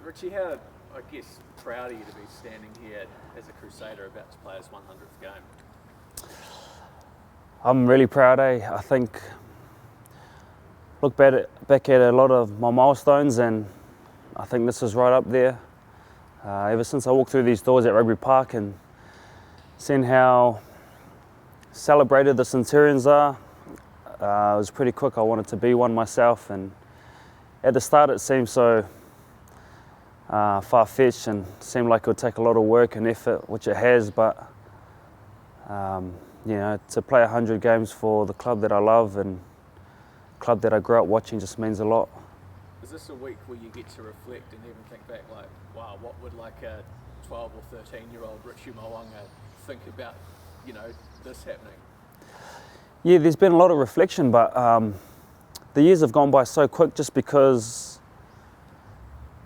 Richie, how, I guess, proud are you to be standing here as a Crusader about to play his 100th game? I'm really proud, I think, look back at a lot of my milestones, and I think this is right up there. Ever since I walked through these doors at Rugby Park and seen how celebrated the Centurions are, it was pretty quick. I wanted to be one myself, and at the start it seemed so far-fetched and seemed like it would take a lot of work and effort, which it has, but to play 100 games for the club that I love and club that I grew up watching just means a lot. Is this a week where you get to reflect and even think back like, wow, what would like a 12 or 13-year-old Richie Mo'unga think about, this happening? Yeah, there's been a lot of reflection, but the years have gone by so quick just because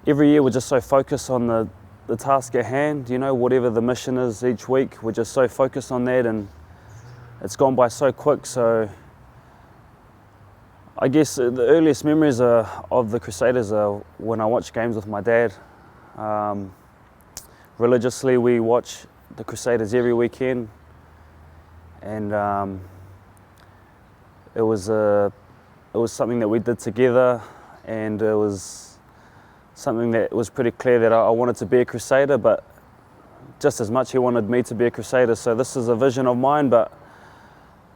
every year we're just so focused on the task at hand, whatever the mission is each week, we're just so focused on that, and it's gone by so quick. So I guess the earliest memories of the Crusaders are when I watch games with my dad. Religiously, we watch the Crusaders every weekend, and it was something that we did together, and it was something that was pretty clear that I wanted to be a Crusader, but just as much he wanted me to be a Crusader. So this is a vision of mine, but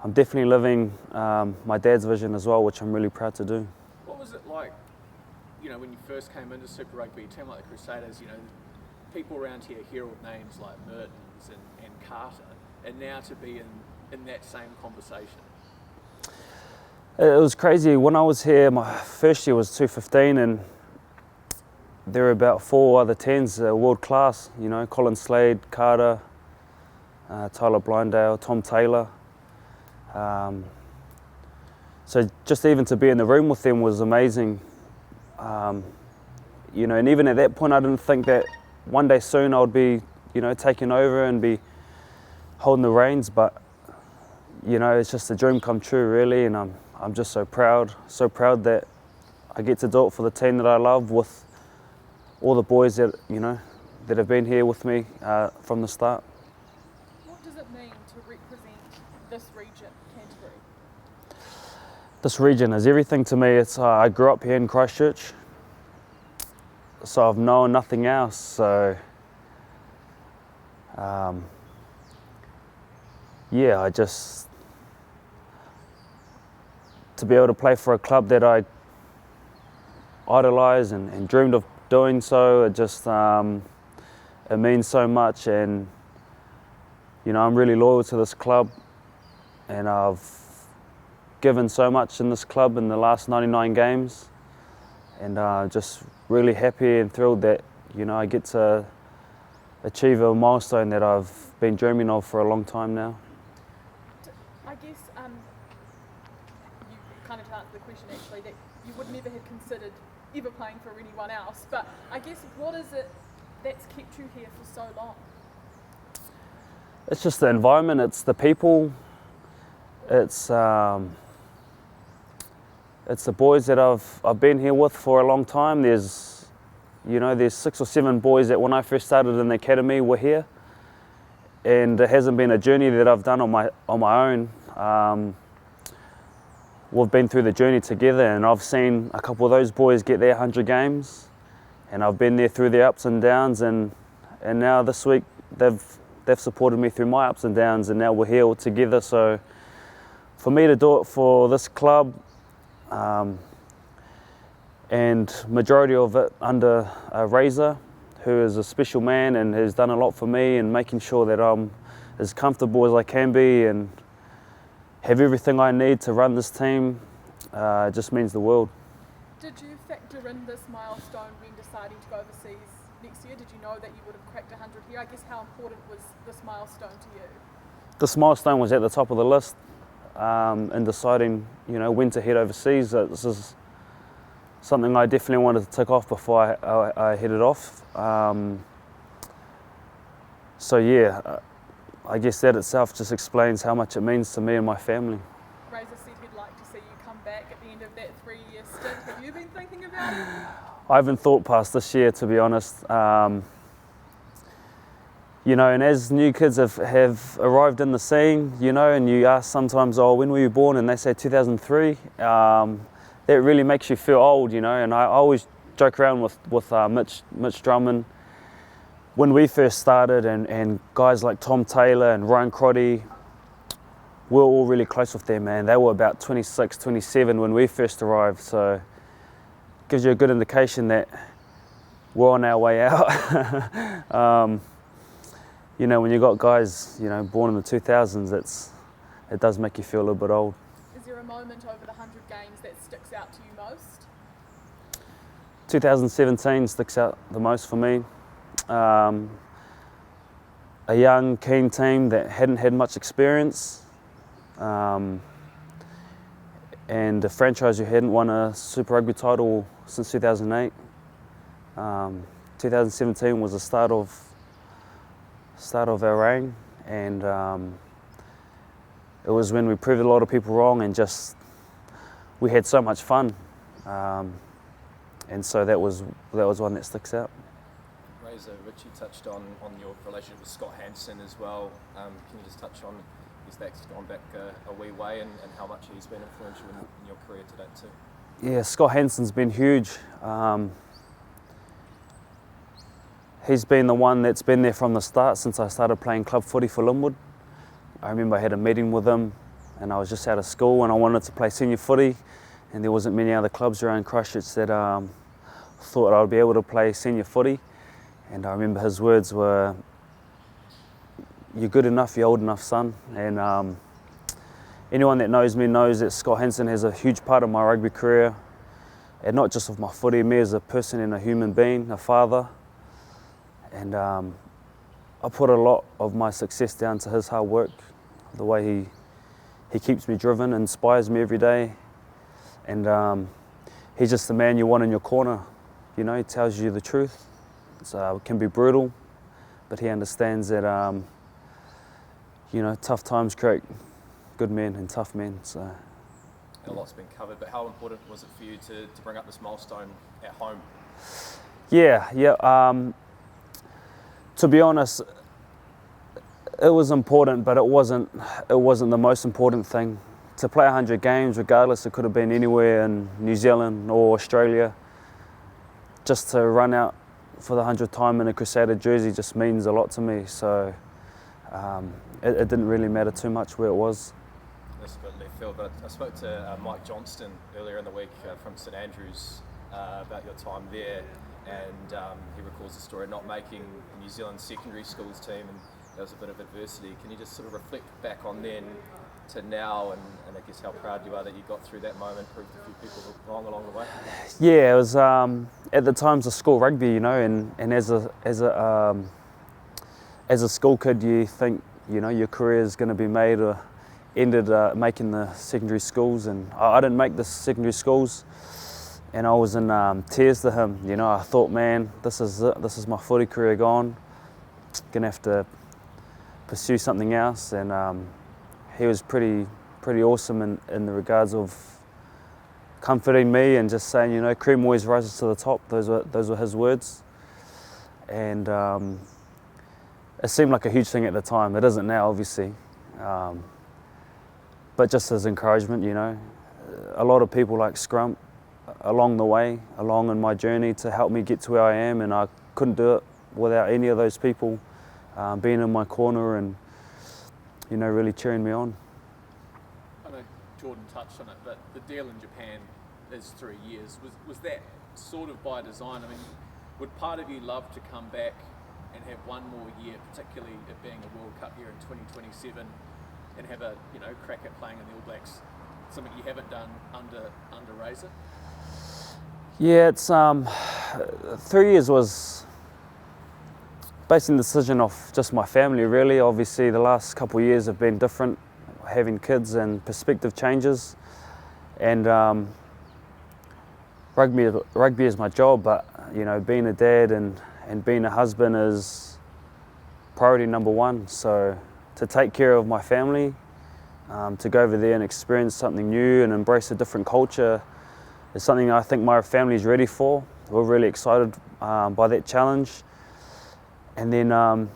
I'm definitely living my dad's vision as well, which I'm really proud to do. What was it like, when you first came into Super Rugby, a team like the Crusaders, people around here hear old names like Mertens and Carter, and now to be in that same conversation? It was crazy. When I was here, my first year was 2015, and there were about 4 other 10s, world class, Colin Slade, Carter, Tyler Blindale, Tom Taylor. So just even to be in the room with them was amazing. And even at that point I didn't think that one day soon I would be, taking over and be holding the reins, but it's just a dream come true really, and I'm just so proud that I get to do it for the team that I love with all the boys that that have been here with me from the start. What does it mean to represent this region, Canterbury? This region is everything to me. I grew up here in Christchurch, so I've known nothing else. So I just, to be able to play for a club that I idolise and dreamed of doing so, it just it means so much. And I'm really loyal to this club, and I've given so much in this club in the last 99 games, and just really happy and thrilled that I get to achieve a milestone that I've been dreaming of for a long time now. I guess you kind of answered the question actually, that you would never have considered ever playing for anyone else, but I guess what is it that's kept you here for so long? It's just the environment, it's the people, it's the boys that I've been here with for a long time. There's 6 or 7 boys that when I first started in the academy were here, and it hasn't been a journey that I've done on my own. We've been through the journey together, and I've seen a couple of those boys get their 100 games, and I've been there through their ups and downs, and now this week they've supported me through my ups and downs, and now we're here all together. So for me to do it for this club, and majority of it under Razor, who is a special man and has done a lot for me, and making sure that I'm as comfortable as I can be and have everything I need to run this team, just means the world. Did you factor in this milestone when deciding to go overseas next year? Did you know that you would have cracked 100 here? I guess how important was this milestone to you? This milestone was at the top of the list in deciding, when to head overseas. This is something I definitely wanted to tick off before I headed off. I guess that itself just explains how much it means to me and my family. Razor said he'd like to see you come back at the end of that 3-year stint. Have you been thinking about it? I haven't thought past this year, to be honest. And as new kids have arrived in the scene, and you ask sometimes, oh, when were you born? And they say 2003. That really makes you feel old, and I always joke around with Mitch Drummond. When we first started, and guys like Tom Taylor and Ryan Crotty, we're all really close with them, man. They were about 26, 27 when we first arrived, so it gives you a good indication that we're on our way out. When you got guys, born in the 2000s, it does make you feel a little bit old. Is there a moment over the 100 games that sticks out to you most? 2017 sticks out the most for me. A young, keen team that hadn't had much experience, and a franchise who hadn't won a Super Rugby title since 2008. 2017 was the start of our reign, and it was when we proved a lot of people wrong, and we had so much fun, and so that was one that sticks out. Richie touched on your relationship with Scott Hansen as well. Can you just touch on, that's gone back a wee way, and how much he's been influential in your career to date too? Yeah, Scott Hansen's been huge. He's been the one that's been there from the start since I started playing club footy for Linwood. I remember I had a meeting with him, and I was just out of school and I wanted to play senior footy, and there wasn't many other clubs around Christchurch that thought I'd be able to play senior footy. And I remember his words were, "You're good enough, you're old enough, son." And anyone that knows me knows that Scott Hansen has a huge part of my rugby career, and not just of my footy, me as a person and a human being, a father. And I put a lot of my success down to his hard work, the way he keeps me driven, inspires me every day. And he's just the man you want in your corner. He tells you the truth. So it can be brutal, but he understands that tough times create good men and tough men. So a lot's been covered, but how important was it for you to bring up this milestone at home? Yeah. To be honest, it was important, but it wasn't the most important thing. To play 100 games, regardless, it could have been anywhere in New Zealand or Australia. Just to run out for the 100th time in a Crusader jersey just means a lot to me. So it didn't really matter too much where it was. That's a bit left field, but I spoke to Mike Johnston earlier in the week from St Andrews about your time there, and he recalls the story of not making the New Zealand secondary schools team, and there was a bit of adversity. Can you just sort of reflect back on then to now, and I guess how proud you are that you got through that moment, proved a few people wrong along the way? Yeah, it was at the times of school rugby, and as a school kid, you think your career is going to be made or ended making the secondary schools, and I didn't make the secondary schools, and I was in tears to him. I thought, man, this is it. This is my footy career gone. Gonna have to pursue something else, and he was pretty awesome in the regards of comforting me and just saying, cream always rises to the top. Those were his words, and it seemed like a huge thing at the time. It isn't now, obviously, but just his encouragement. A lot of people like Scrump along the way, along in my journey to help me get to where I am, and I couldn't do it without any of those people being in my corner and really cheering me on. I know Jordan touched on it, but the deal in Japan is 3 years. Was that sort of by design? I mean, would part of you love to come back and have one more year, particularly it being a World Cup year in 2027, and have a crack at playing in the All Blacks, something you haven't done under Razor? Yeah, it's 3 years was based on the decision of just my family, really. Obviously, the last couple of years have been different, having kids and perspective changes. And rugby is my job, but being a dad and being a husband is priority number one. So to take care of my family, to go over there and experience something new and embrace a different culture is something I think my family is ready for. we're really excited by that challenge, and then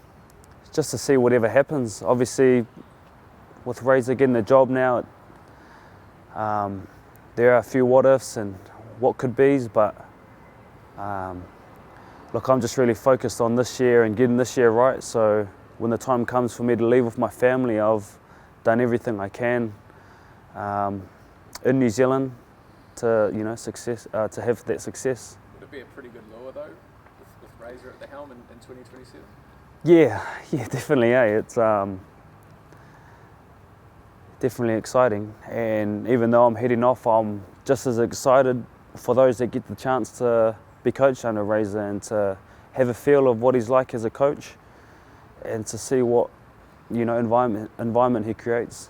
just to see whatever happens. Obviously, with Razor getting the job now, there are a few what ifs and what could be's, but look, I'm just really focused on this year and getting this year right. So when the time comes for me to leave with my family, I've done everything I can in New Zealand to to have that success. Would it be a pretty good lure though, with Razor at the helm in 2027? Yeah, definitely. It's definitely exciting, and even though I'm heading off, I'm just as excited for those that get the chance to be coached under Razor and to have a feel of what he's like as a coach, and to see what environment he creates.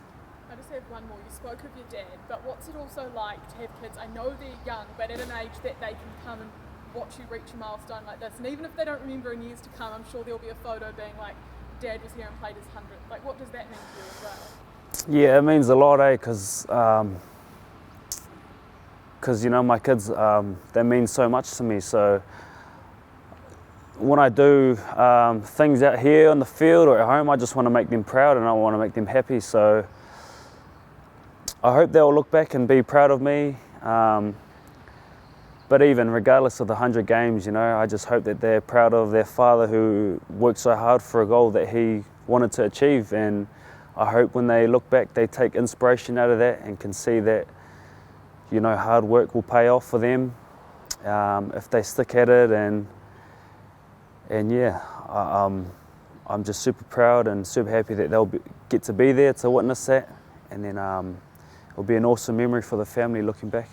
I just have one more. You spoke of your dad, but what's it also like to have kids? I know they're young, but at an age that they can come and watch you reach a milestone like this, and even if they don't remember in years to come, I'm sure there'll be a photo being like, Dad was here and played his 100th. Like, what does that mean to you as well? Yeah, it means a lot, because my kids, they mean so much to me. So when I do things out here on the field or at home, I just want to make them proud and I want to make them happy. So I hope they'll look back and be proud of me. But even regardless of the 100 games, I just hope that they're proud of their father who worked so hard for a goal that he wanted to achieve. And I hope when they look back, they take inspiration out of that and can see that, hard work will pay off for them if they stick at it. And yeah, I'm just super proud and super happy that they'll get to be there to witness that. And then it'll be an awesome memory for the family looking back.